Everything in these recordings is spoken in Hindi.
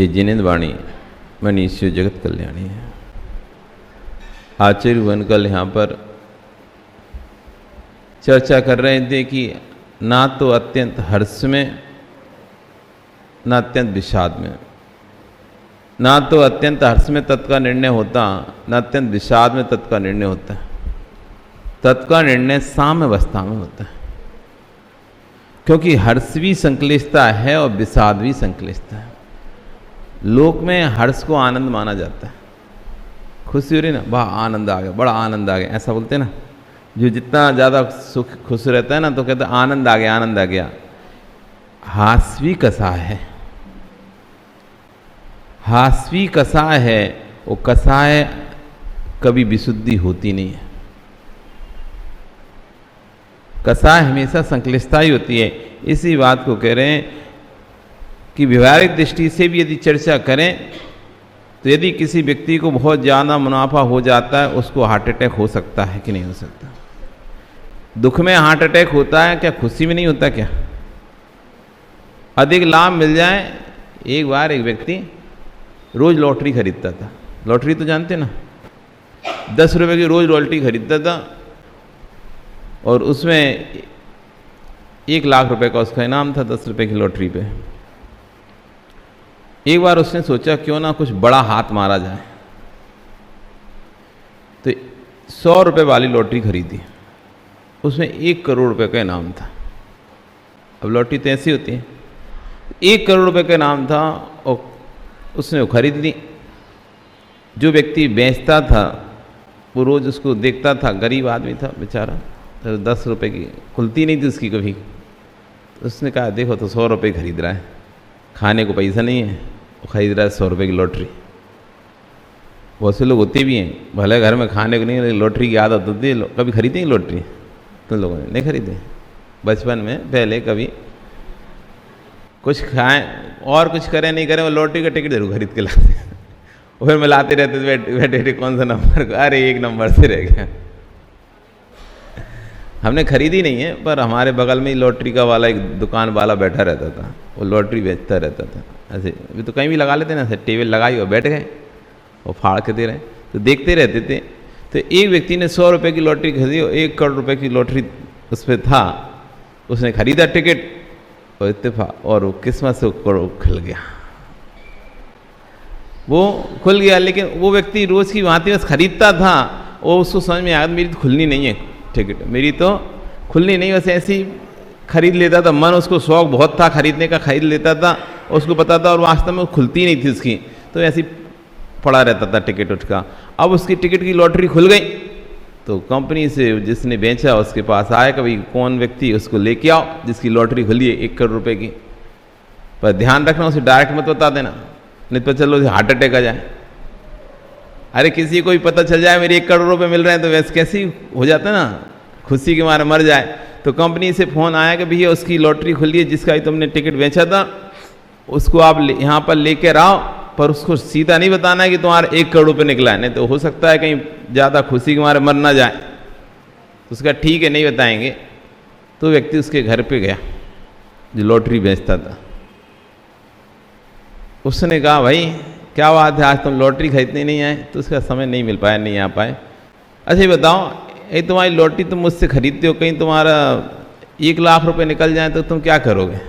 ये जिनेन्द्र वाणी मनीषी जगत कल्याणी है। आचार्य वनकल यहाँ पर चर्चा कर रहे थे कि ना तो अत्यंत हर्ष में, ना अत्यंत विषाद में, ना तो अत्यंत हर्ष में तत्व का निर्णय होता, ना अत्यंत विषाद में तत्व का निर्णय होता है। तत्व का निर्णय साम्य अवस्था में होता है, क्योंकि हर्ष भी संक्लिष्टता है और विषाद भी संक्लिष्टता है। लोक में हर्ष को आनंद माना जाता है, खुशी हो रही ना, वाह आनंद आ गया, बड़ा आनंद आ गया, ऐसा बोलते हैं ना। जो जितना ज़्यादा सुख खुश रहता है ना तो कहते हैं आनंद आ गया, आनंद आ गया। हास्वी कसाय है, हास्वी कसाय है, वो कसाय कभी विशुद्धि होती नहीं है। कसाय हमेशा संक्लिष्टता ही होती है। इसी बात को कह रहे हैं कि व्यवहारिक दृष्टि से भी यदि चर्चा करें तो यदि किसी व्यक्ति को बहुत ज़्यादा मुनाफा हो जाता है, उसको हार्ट अटैक हो सकता है कि नहीं हो सकता? दुख में हार्ट अटैक होता है क्या, खुशी में नहीं होता क्या? अधिक लाभ मिल जाए। एक बार एक व्यक्ति रोज लॉटरी खरीदता था, लॉटरी तो जानते ना, 10 रुपये की रोज लॉटरी खरीदता था और उसमें 1 लाख रुपए का उसका इनाम था 10 रुपये की लॉटरी पे। एक बार उसने सोचा क्यों ना कुछ बड़ा हाथ मारा जाए, तो 100 रुपये वाली लॉटरी खरीदी, उसमें 1 करोड़ रुपए का इनाम था। अब लॉटरी तो ऐसी होती है, 1 करोड़ रुपए का इनाम था और उसने वो खरीद ली। जो व्यक्ति बेचता था वो रोज़ उसको देखता था, गरीब आदमी था बेचारा, तो 10 रुपये की खुलती नहीं थी उसकी कभी। तो उसने कहा देखो तो 100 रुपये खरीद रहा है, खाने को पैसा नहीं है, वो खरीद रहा है 100 रुपये की लॉटरी। बहुत से लोग होते भी हैं, भले घर में खाने को नहीं, लेकिन लॉटरी की आदत होती है। कभी खरीदेंगे लॉटरी? तुम लोगों ने नहीं खरीदे? बचपन में पहले कभी कुछ खाएं और कुछ करें नहीं करें, वो लॉटरी का टिकट जरूर खरीद के लाते और फिर मिलाते रहते थे, बैठे कौन सा नंबर को, अरे 1 नंबर से रह गया। हमने खरीदी नहीं है, पर हमारे बगल में ही लॉटरी का वाला एक दुकान वाला बैठा रहता था, वो लॉटरी बेचता रहता था। ऐसे अभी तो कहीं भी लगा लेते ना, ऐसे टेबल लगाई और बैठ गए और फाड़ के दे रहे, तो देखते रहते थे। तो एक व्यक्ति ने 100 रुपये की लॉटरी खरीदी और 1 करोड़ रुपए की लॉटरी उस पर था। उसने खरीदा टिकट और इत्तेफाक और वो किस्मत से करोड़ खुल गया, वो खुल गया। लेकिन वो व्यक्ति रोज़ की भांति बस खरीदता था और उसको समझ में आया मेरी तो खुलनी नहीं है टिकट, मेरी तो खुलनी नहीं, बस ऐसे ही खरीद लेता था। मन उसको शौक बहुत था खरीदने का, खरीद लेता था, उसको पता था, और वास्तव में खुलती नहीं थी उसकी, तो ऐसे ही पड़ा रहता था टिकट उसका। अब उसकी टिकट की लॉटरी खुल गई तो कंपनी से जिसने बेचा उसके पास आया, कभी कौन व्यक्ति उसको लेके आओ जिसकी लॉटरी खुली है 1 करोड़ रुपए की। पर ध्यान रखना, उसे डायरेक्ट मत बता देना, नहीं तो चलो हार्ट अटैक आ जाए। अरे किसी को भी पता चल जाए मेरे 1 करोड़ रुपए मिल रहे हैं तो वैसे कैसे ही हो जाता है ना, खुशी के मारे मर जाए। तो कंपनी से फ़ोन आया कि भैया उसकी लॉटरी खुली है, जिसका ही तुमने टिकट बेचा था उसको आप यहाँ पर लेकर आओ, पर उसको सीधा नहीं बताना है कि तुम्हारा 1 करोड़ रुपये निकला है, नहीं तो हो सकता है कहीं ज़्यादा खुशी के मारे मर ना जाए। तो उसका ठीक है नहीं बताएंगे। तो व्यक्ति उसके घर पे गया जो लॉटरी बेचता था। उसने कहा भाई क्या बात है, आज तुम लॉटरी खरीदने नहीं आए? तो उसका समय नहीं मिल पाया, नहीं आ पाए। अच्छा ये बताओ, ये तुम्हारी लॉटरी तुम मुझसे खरीदते हो, कहीं तुम्हारा 1 लाख रुपए निकल जाए तो तुम क्या करोगे?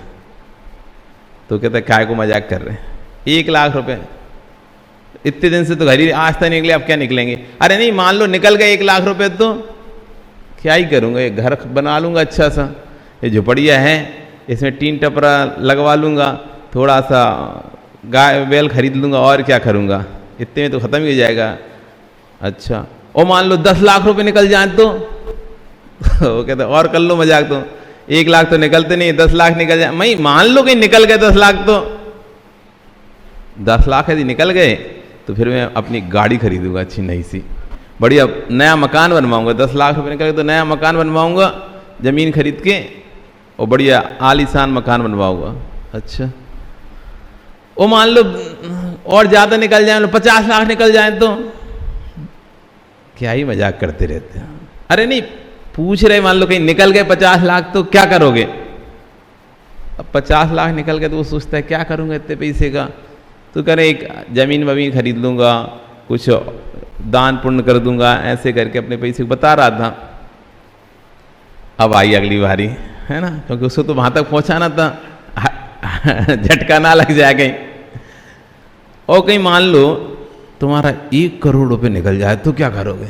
तो कहता है काय को मजाक कर रहे हैं, 1 लाख रुपए इतने दिन से तो घर ही आज तक निकले, अब क्या निकलेंगे? अरे नहीं मान लो निकल गए 1 लाख रुपए, तो क्या ही करूँगा, एक घर बना लूँगा अच्छा सा, ये झोपड़िया है इसमें टीन टपरा लगवा लूँगा, थोड़ा सा गाय बैल खरीद लूँगा, और क्या करूँगा, इतने में तो ख़त्म ही हो जाएगा। अच्छा और मान लो 10 लाख रुपए निकल जाए तो वो कहता और कर लो मजाक, तो 1 लाख तो निकलते नहीं, 10 लाख निकल जाए। मैं मान लो कि निकल गए 10 लाख, तो 10 लाख यदि निकल गए तो फिर मैं अपनी गाड़ी खरीदूंगा अच्छी नई सी, बढ़िया नया मकान बनवाऊंगा। 10 लाख रुपए निकल गए तो नया मकान बनवाऊंगा ज़मीन खरीद के, और बढ़िया आलीशान मकान बनवाऊंगा। अच्छा वो मान लो और ज़्यादा निकल जाए, 50 लाख निकल जाए तो क्या ही मजाक करते रहते हैं। अरे नहीं पूछ रहे, मान लो कहीं निकल गए 50 लाख तो क्या करोगे? अब 50 लाख निकल गए तो वो सोचता है क्या करूँगा इतने पैसे का, तो कह रहे एक ज़मीन वमीन खरीद लूँगा, कुछ दान पुण्य कर दूंगा, ऐसे करके अपने पैसे बता रहा था। अब आई अगली बारी, है ना, क्योंकि उसको तो वहाँ तक पहुँचाना था, झटका ना लग जाए कहीं। और कहीं मान लो तुम्हारा 1 करोड़ रुपए निकल जाए तो क्या करोगे?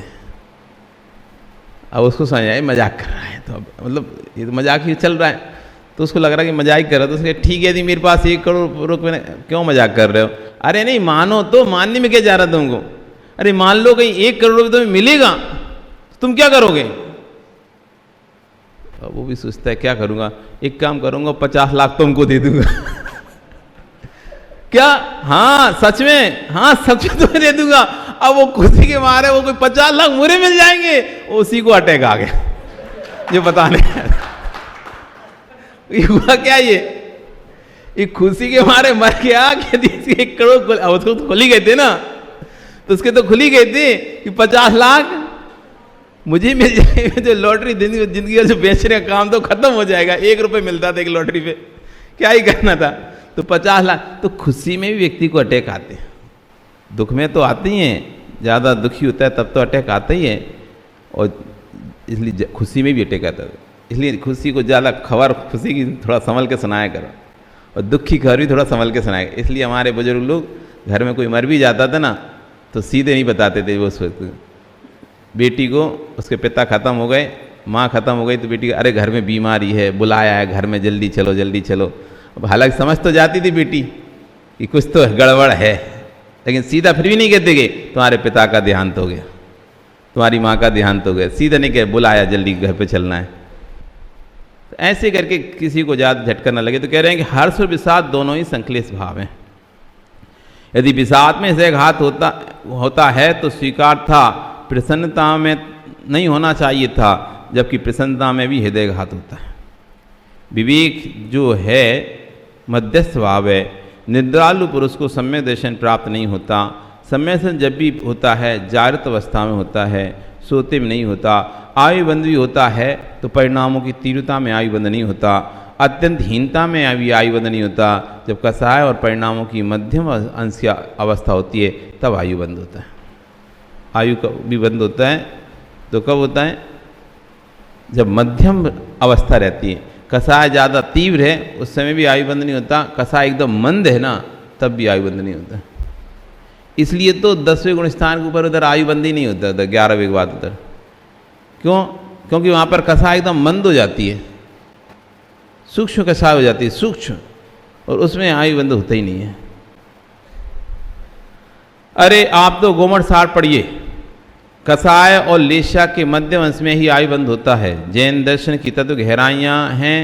अब उसको समझ आए मजाक कर रहा है, तो मतलब ये तो मजाक ही चल रहा है, तो उसको लग रहा है कि मजाक कर रहा है। तो उसके ठीक है यदि मेरे पास 1 करोड़ रुपए, क्यों मजाक कर रहे हो? अरे नहीं मानो तो, मानने में क्या जा रहा तुमको? अरे मान लो कहीं 1 करोड़ रुपए तुम्हें मिलेगा, तुम क्या करोगे? अब वो भी सोचता है क्या करूंगा, एक काम करूंगा 50 लाख तुमको दे दूंगा। क्या? हाँ सच में, हाँ सच में तुम्हें दे दूंगा। अब वो खुशी के मारे वो कोई 50 लाख मुझे मिल जाएंगे, उसी को अटैक आ गया, जो बताने हुआ क्या ये खुशी के मारे मर गया कि 1 करोड़, उसको तो खुली गए थे ना, तो उसके तो खुली गई थी कि 50 लाख मुझे मिल जाएगा। जो लॉटरी जिंदगी का जो बेचने का काम तो खत्म हो जाएगा, 1 रुपए मिलता था एक लॉटरी पे, क्या ही करना था। तो 50 लाख, तो खुशी में भी व्यक्ति को अटैक आते हैं, दुख में तो आते ही हैं, ज़्यादा दुखी होता है तब तो अटैक आता ही है, और इसलिए खुशी में भी अटैक आता है। इसलिए खुशी को ज़्यादा खबर खुशी की थोड़ा संभल के सुनाया करो, और दुख की खबर भी थोड़ा संभल के सुनाया। इसलिए हमारे बुजुर्ग लोग घर में कोई मर भी जाता था ना, तो सीधे नहीं बताते थे वो उस वक्त बेटी को, उसके पिता खत्म हो गए, माँ खत्म हो गई, तो बेटी अरे घर में बीमारी है, बुलाया है घर में, जल्दी चलो जल्दी चलो। अब हालांकि समझ तो जाती थी बेटी कि कुछ तो गड़बड़ है, लेकिन सीधा फिर भी नहीं कहते कि तुम्हारे पिता का देहांत हो गया, तुम्हारी माँ का देहांत हो गया, सीधा नहीं कहे बुलाया जल्दी घर पे चलना है। तो ऐसे करके किसी को ज़्यादा झटका न लगे। तो कह रहे हैं कि हर्ष और विषाद दोनों ही संक्लेश भाव हैं। यदि विषाद में हृदयघात होता है तो स्वीकार था, प्रसन्नता में नहीं होना चाहिए था, जबकि प्रसन्नता में भी हृदयघात होता है। विवेक जो है मध्यस्थ भाव है। निद्रालु पुरुष को सम्यक दर्शन प्राप्त नहीं होता। सम्यक दर्शन जब भी होता है जागृत अवस्था में होता है, सोते में नहीं होता। आयुबंध भी होता है तो परिणामों की तीव्रता में आयुबंध नहीं होता। अत्यंत हीनता में अभी आयुबंध नहीं होता। जब कसाय और परिणामों की मध्यम अंश की अवस्था होती है तब आयुबंध होता है। आयु का भी बंद होता है तो कब होता है? जब मध्यम अवस्था रहती है। कसाय ज़्यादा तीव्र है उस समय भी आयुबंध नहीं होता। कसाय एकदम मंद है ना, तब भी आयुबंध नहीं होता। इसलिए तो 10वें गुण स्थान के ऊपर उधर आयुबंध ही नहीं होता, उधर 11वें के बाद उधर। क्यों? क्योंकि वहाँ पर कसाय एकदम मंद हो जाती है, सूक्ष्म कसाय हो जाती है, सूक्ष्म, और उसमें आयुबंध होता ही नहीं है। अरे आप तो गोमड़ सार पढ़िए, कसाय और लेशा के मध्यम अंश में ही आयुबंध होता है। जैन दर्शन की तत्व गहराइयाँ हैं।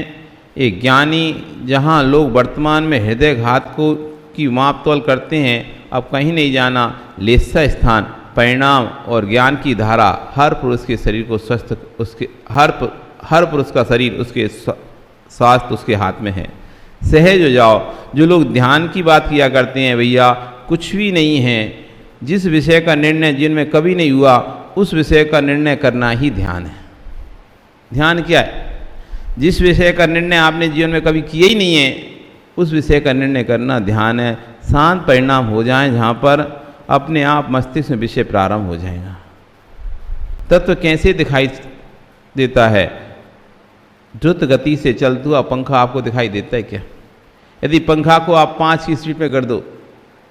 एक ज्ञानी जहाँ लोग वर्तमान में हृदयघात को की माप तोल करते हैं, अब कहीं नहीं जाना। लेशा स्थान, परिणाम और ज्ञान की धारा हर पुरुष के शरीर को स्वस्थ, उसके हर पुरुष का शरीर उसके स्वास्थ्य उसके हाथ में है। सहज हो जाओ। जो लोग ध्यान की बात किया करते हैं, भैया कुछ भी नहीं है। जिस विषय का निर्णय जिनमें कभी नहीं हुआ उस विषय का निर्णय करना ही ध्यान है। ध्यान क्या है? जिस विषय का निर्णय आपने जीवन में कभी किया ही नहीं है उस विषय का निर्णय करना ध्यान है। शांत परिणाम हो जाएं जहाँ पर अपने आप मस्तिष्क में विषय प्रारंभ हो जाएगा। तत्व कैसे दिखाई देता है? द्रुत गति से चलता हुआ पंखा आपको दिखाई देता है क्या? यदि पंखा को आप 5 की स्पीड में कर दो,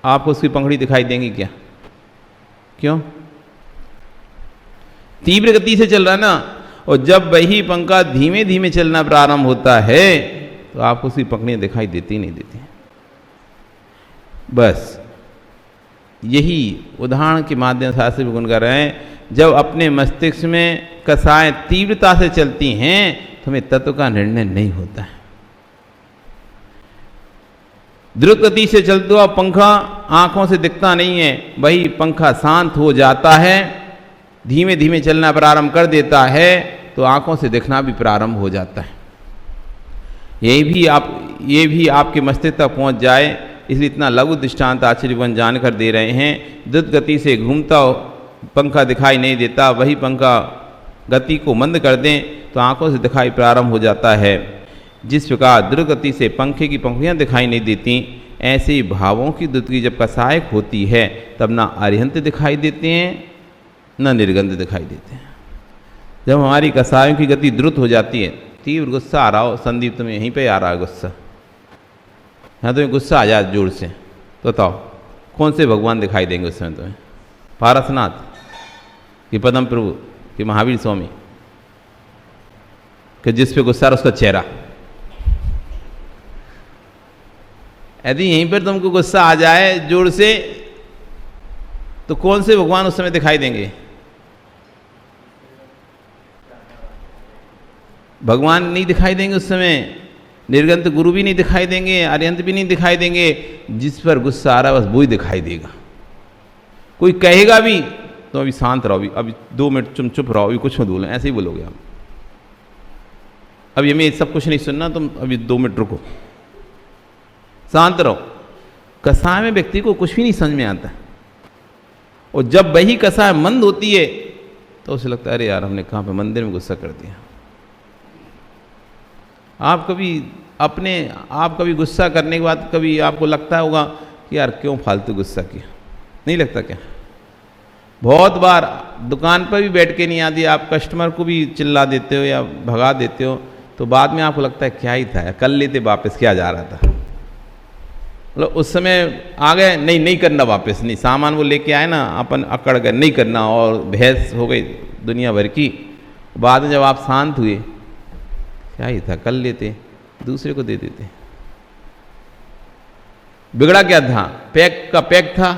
आपको उसकी पंखुड़ी दिखाई देंगी क्या? क्यों? तीव्र गति से चल रहा है ना। और जब वही पंखा धीमे धीमे चलना प्रारंभ होता है तो आपको उसकी पंखुड़ियां दिखाई देती नहीं देती। बस यही उदाहरण के माध्यम से शास्त्री गुण कर रहे हैं। जब अपने मस्तिष्क में कसाएं तीव्रता से चलती हैं तो हमें तत्व का निर्णय नहीं होता है। द्रुत गति से चलता हुआ पंखा आंखों से दिखता नहीं है, वही पंखा शांत हो जाता है, धीमे धीमे चलना प्रारंभ कर देता है तो आंखों से दिखना भी प्रारंभ हो जाता है। ये भी आपके मस्तिष्क तक पहुंच जाए, इसलिए इतना लघु दृष्टांत आचार्यवन जानकर दे रहे हैं। द्रुत गति से घूमता पंखा दिखाई नहीं देता, वही पंखा गति को मंद कर दें तो आंखों से दिखाई प्रारंभ हो जाता है। जिस प्रकार द्रुत गति से पंखे की पंखुड़ियाँ दिखाई नहीं देती, ऐसे ही भावों की द्रुति जब कसायक होती है तब ना अरिहंत दिखाई देते हैं न निर्गंध दिखाई देते हैं। जब हमारी कसायों की गति द्रुत हो जाती है, तीव्र गुस्सा आ रहा हो, संदीप तुम्हें यहीं पे आ रहा है गुस्सा, यहाँ तुम्हें गुस्सा आ जाए जोर से, तो बताओ कौन से भगवान दिखाई देंगे उस समय तुम्हें? पारसनाथ कि पद्म प्रभु कि महावीर स्वामी कि जिस पे गुस्सा उसका चेहरा? यदि यहीं पर तुमको गुस्सा आ जाए जोर से तो कौन से भगवान उस समय दिखाई देंगे? भगवान नहीं दिखाई देंगे उस समय, निर्गंत गुरु भी नहीं दिखाई देंगे, अरिहंत भी नहीं दिखाई देंगे। जिस पर गुस्सा आ रहा है बस वो ही दिखाई देगा। कोई कहेगा भी तो अभी शांत रहो, अभी 2 मिनट चुप रहो, अभी कुछ मत बोलो, ऐसे ही बोलोगे आप। अभी हमें सब कुछ नहीं सुनना, तुम अभी 2 मिनट रुको, शांत रहो। कसाय में व्यक्ति को कुछ भी नहीं समझ में आता, और जब वही कसाय मंद होती है तो उसे लगता है अरे यार हमने कहाँ पे मंदिर में गुस्सा कर दिया। आप कभी गुस्सा करने के बाद कभी आपको लगता होगा कि यार क्यों फालतू गुस्सा किया? नहीं लगता क्या? बहुत बार दुकान पर भी बैठ के नहीं आती, आप कस्टमर को भी चिल्ला देते हो या भगा देते हो, तो बाद में आपको लगता है क्या ही था, कर लेते वापस, क्या जा रहा था। मतलब उस समय आ गए, नहीं करना वापस, नहीं, सामान वो लेके आए ना, अपन अकड़ गए नहीं करना, और बहस हो गई दुनिया भर की। बाद में जब आप शांत हुए, क्या ही था, कर लेते, दूसरे को दे देते। बिगड़ा क्या था? पैक का पैक था,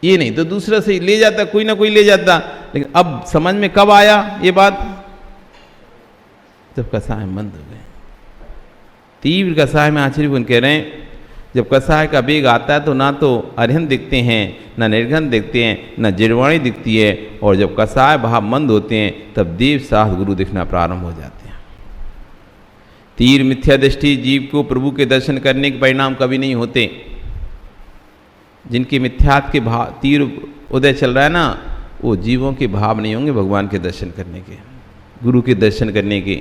ये नहीं तो दूसरा से ले जाता, कोई ना कोई ले जाता। लेकिन अब समझ में कब आया ये बात? जब कसाय मंद हो गए। तीव्र कसाय में आचार्य गुण कह रहे हैं, जब कसाय का वेग आता है तो ना तो अरिहंत दिखते हैं, ना निर्गंध दिखते हैं, ना जिरवाणी दिखती है, और जब कसाय भाव मंद होते हैं तब देव साथ गुरु दिखना प्रारंभ हो जाते हैं। तीर मिथ्या दृष्टि जीव को प्रभु के दर्शन करने के परिणाम कभी नहीं होते। जिनके मिथ्यात्व के भाव तीर उदय चल रहा है ना, वो जीवों के भाव नहीं होंगे भगवान के दर्शन करने के, गुरु के दर्शन करने के,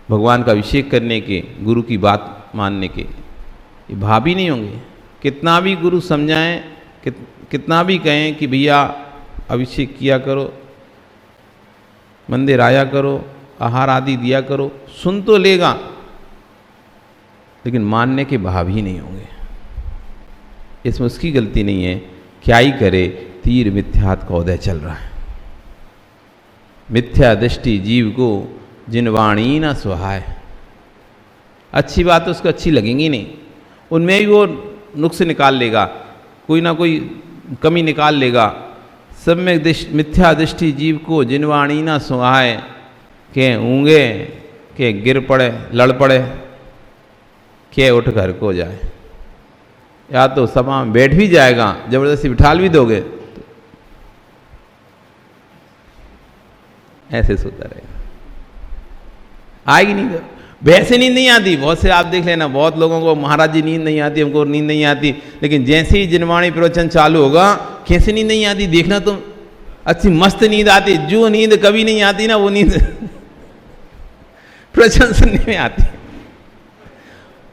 भगवान का अभिषेक करने के, गुरु की बात मानने के, ये भाव ही नहीं होंगे। कितना भी गुरु समझाएं, कितना भी कहें कि भैया अभिषेक किया करो, मंदिर आया करो, आहार आदि दिया करो, सुन तो लेगा, लेकिन मानने के भाव ही नहीं होंगे। इसमें उसकी गलती नहीं है, क्या ही करे, तीर मिथ्यात्व का उदय चल रहा है। मिथ्या दृष्टि जीव को जिनवाणी न सुहाए। अच्छी बात तो उसको अच्छी लगेंगी नहीं, उनमें भी वो नुक्स निकाल लेगा, कोई ना कोई कमी निकाल लेगा। सब में मिथ्या दृष्टि जीव को जिनवाणी न सुहाए, के ऊँगे के गिर पड़े, लड़ पड़े, के उठ घर को जाए। या तो सभा में बैठ भी जाएगा, जबरदस्ती बिठाल भी दोगे तो ऐसे सोता रहेगा, आएगी नहीं। तो वैसे नींद नहीं आती, बहुत से आप देख लेना, बहुत लोगों को महाराज जी नींद नहीं आती, हमको नींद नहीं आती, लेकिन जैसे ही जिनवाणी प्रवचन चालू होगा, कैसे नींद नहीं आती देखना तुम, अच्छी मस्त नींद आती। जो नींद कभी नहीं आती ना, वो नींद प्रवचन सुनने में आती,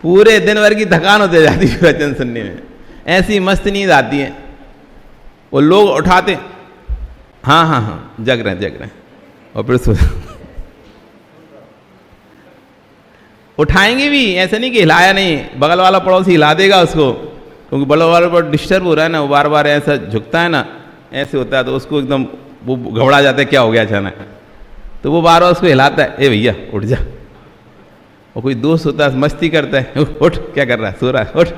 पूरे दिन भर की थकान होते जाती है प्रवचन सुनने में, ऐसी मस्त नींद आती है। वो लोग उठाते, हाँ जग रहे हैं, और फिर सो उठाएंगे भी, ऐसा नहीं कि हिलाया नहीं, बगल वाला पड़ोसी हिला देगा उसको, क्योंकि बगल वाला पर डिस्टर्ब हो रहा है ना, वो बार बार ऐसा झुकता है ना, ऐसे होता है, तो उसको एकदम वो घबरा जाता है, क्या हो गया अचानक, तो वो बार बार उसको हिलाता है, ए भैया उठ जा। और कोई दोस्त होता है मस्ती करता है, उठ, क्या कर रहा है, सो रहा है, उठ,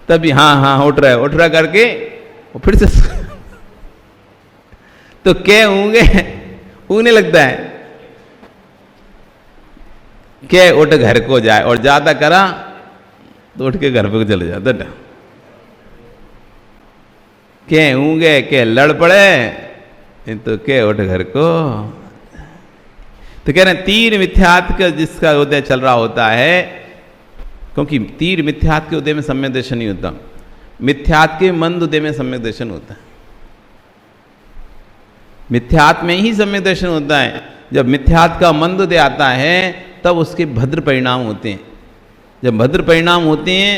तभी हाँ उठ रहा है करके वो फिर से तो क्या होंगे, ऊँगने लगता है, क्या उठ घर को जाए, और ज्यादा करा तो उठ के घर पे चले जाता था। क्या ऊँगे के लड़ पड़े, तो क्या उठ घर को। तो कह रहे हैं तीर मिथ्यात्व का जिसका उदय चल रहा होता है, क्योंकि तीर मिथ्यात्व के उदय में सम्यक दर्शन नहीं होता, मिथ्यात्व के मंद उदय में सम्यक दर्शन होता है। मिथ्यात्व में ही सम्यक दर्शन होता है। जब मिथ्यात्व का मंद उदय आता है तब उसके भद्र परिणाम होते हैं। जब भद्र परिणाम होते हैं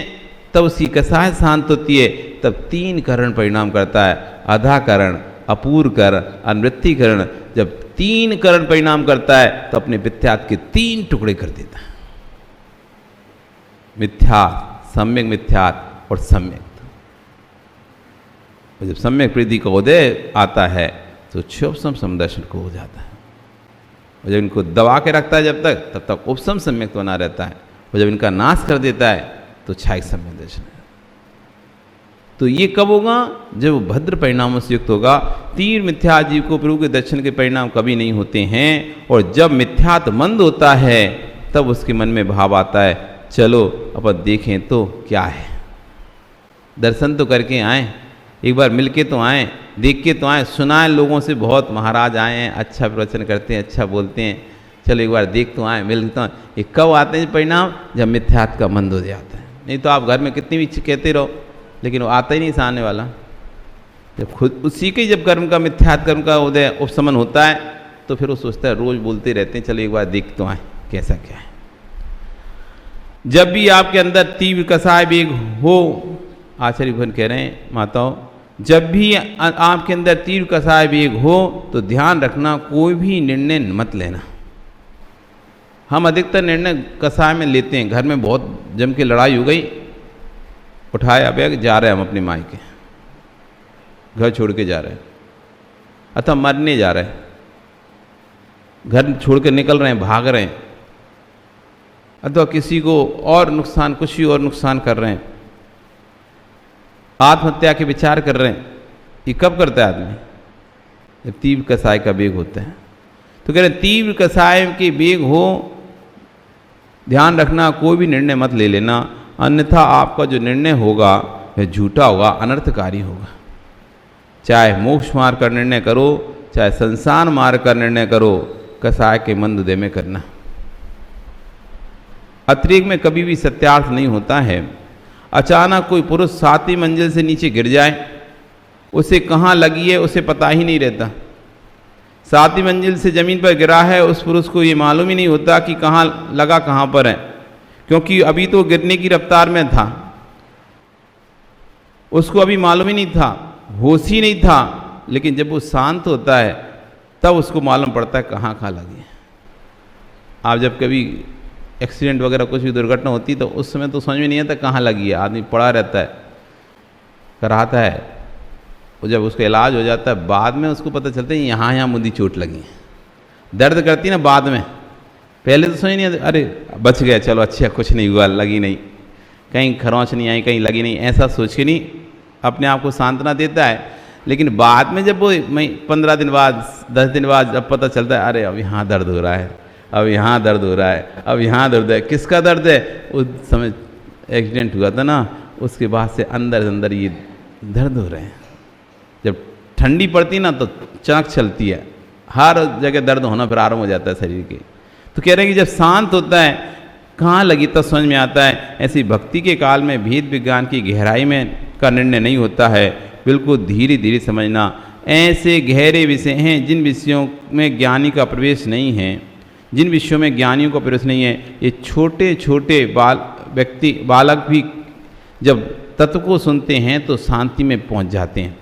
तब उसकी कसाय शांत होती है, तब 3 करण परिणाम करता है, अधाकरण, अपूर्वकरण, अनवृत्तिकरण। जब 3 करण परिणाम करता है तो अपने मिथ्यात्व के 3 टुकड़े कर देता है, मिथ्या, सम्यक मिथ्यात्व और सम्यक। जब सम्यक प्रीति का उदय आता है तो क्षोभसम समदर्शन को हो जाता है। और जब इनको दबा के रखता है जब तक, तब तक उपसम सम्यक बना रहता है। और जब इनका नाश कर देता है तो क्षायिक सम्यक दर्शन है। तो ये कब होगा? जब वो भद्र परिणामों से युक्त होगा। तीर मिथ्या जीव को प्रभु के दर्शन के परिणाम कभी नहीं होते हैं। और जब मिथ्यात्व मंद होता है तब उसके मन में भाव आता है, चलो अपन देखें तो क्या है, दर्शन तो करके आए, एक बार मिल के तो आए, देख के तो आए, सुनाए लोगों से बहुत महाराज आए हैं, अच्छा प्रवचन करते हैं, अच्छा बोलते हैं, चलो एक बार देख तो आए, मिल तो आए। ये कब आते हैं परिणाम? जब मिथ्यात्व का मंद हो जाता है। नहीं तो आप घर में कितनी भी कहते रहो लेकिन वो आता ही नहीं सामने वाला। जब खुद उसी के जब कर्म का, मिथ्यात्व कर्म का उदय उपशमन होता है तो फिर वो सोचता है, रोज बोलते रहते हैं, चलो एक बार देख तो आए कैसा क्या है। जब भी आपके अंदर तीव्र कसाय वेग हो, आचार्य भगवान कह रहे हैं माताओं, जब भी आपके अंदर तीव्र कसाय वेग हो तो ध्यान रखना, कोई भी निर्णय मत लेना। हम अधिकतर निर्णय कसाय में लेते हैं। घर में बहुत जम के लड़ाई हो गई, उठाया बैग, जा रहे हैं हम अपनी माई के, घर छोड़ के जा रहे हैं, अथवा मरने जा रहे हैं, घर छोड़ के निकल रहे हैं, भाग रहे हैं, अथवा किसी को और नुकसान, कुछ ही और नुकसान कर रहे हैं, आत्महत्या के विचार कर रहे हैं। ये कब करता है आदमी? जब तीव्र कसाय का वेग होता है। तो कह रहे हैं तीव्र कसाय के वेग हो, ध्यान रखना, कोई भी निर्णय मत ले लेना, अन्यथा आपका जो निर्णय होगा वह झूठा होगा, अनर्थकारी होगा। चाहे मोक्ष मार्ग का निर्णय करो, चाहे संसार मार्ग का निर्णय करो, कसाय के मंद उदय में करना। अतिरेक में कभी भी सत्यार्थ नहीं होता है। अचानक कोई पुरुष 7वीं मंजिल से नीचे गिर जाए, उसे कहाँ लगी है उसे पता ही नहीं रहता। 7वीं मंजिल से ज़मीन पर गिरा है, उस पुरुष को ये मालूम ही नहीं होता कि कहाँ लगा, कहाँ पर है, क्योंकि अभी तो गिरने की रफ्तार में था, उसको अभी मालूम ही नहीं था, होश ही नहीं था। लेकिन जब वो शांत होता है तब उसको मालूम पड़ता है कहाँ कहाँ लगी है। आप जब कभी एक्सीडेंट वगैरह कुछ भी दुर्घटना होती तो उस समय तो समझ में नहीं आता कहाँ लगी है, आदमी पड़ा रहता है, कराता है, वो जब उसका इलाज हो जाता है बाद में उसको पता चलता है यहाँ यहाँ मुंदी चोट लगी है। दर्द करती ना बाद में, पहले तो समझ नहीं आता, अरे बच गया, चलो अच्छा कुछ नहीं हुआ, लगी नहीं, कहीं खरोंच नहीं आई, कहीं लगी नहीं, ऐसा सोच के नहीं अपने आप को सांत्वना देता है। लेकिन बाद में जब वो 15 दिन बाद, 10 दिन बाद जब पता चलता है, अरे अब यहाँ दर्द हो रहा है, अब यहाँ दर्द हो रहा है, अब यहाँ दर्द है, किसका दर्द है? उस समय एक्सीडेंट हुआ था ना, उसके बाद से अंदर अंदर ये दर्द हो रहे हैं। जब ठंडी पड़ती ना तो चनक चलती है, हर जगह दर्द होना प्रारंभ हो जाता है शरीर के। तो कह रहे हैं कि जब शांत होता है कहाँ लगी तब समझ में आता है। ऐसी भक्ति के काल में भेद विज्ञान की गहराई में का निर्णय नहीं होता है, बिल्कुल धीरे धीरे समझना। ऐसे गहरे विषय हैं जिन विषयों में ज्ञानी का प्रवेश नहीं है, जिन विषयों में ज्ञानियों का प्रवेश नहीं है। ये छोटे छोटे बालक भी जब तत्व को सुनते हैं तो शांति में पहुंच जाते हैं।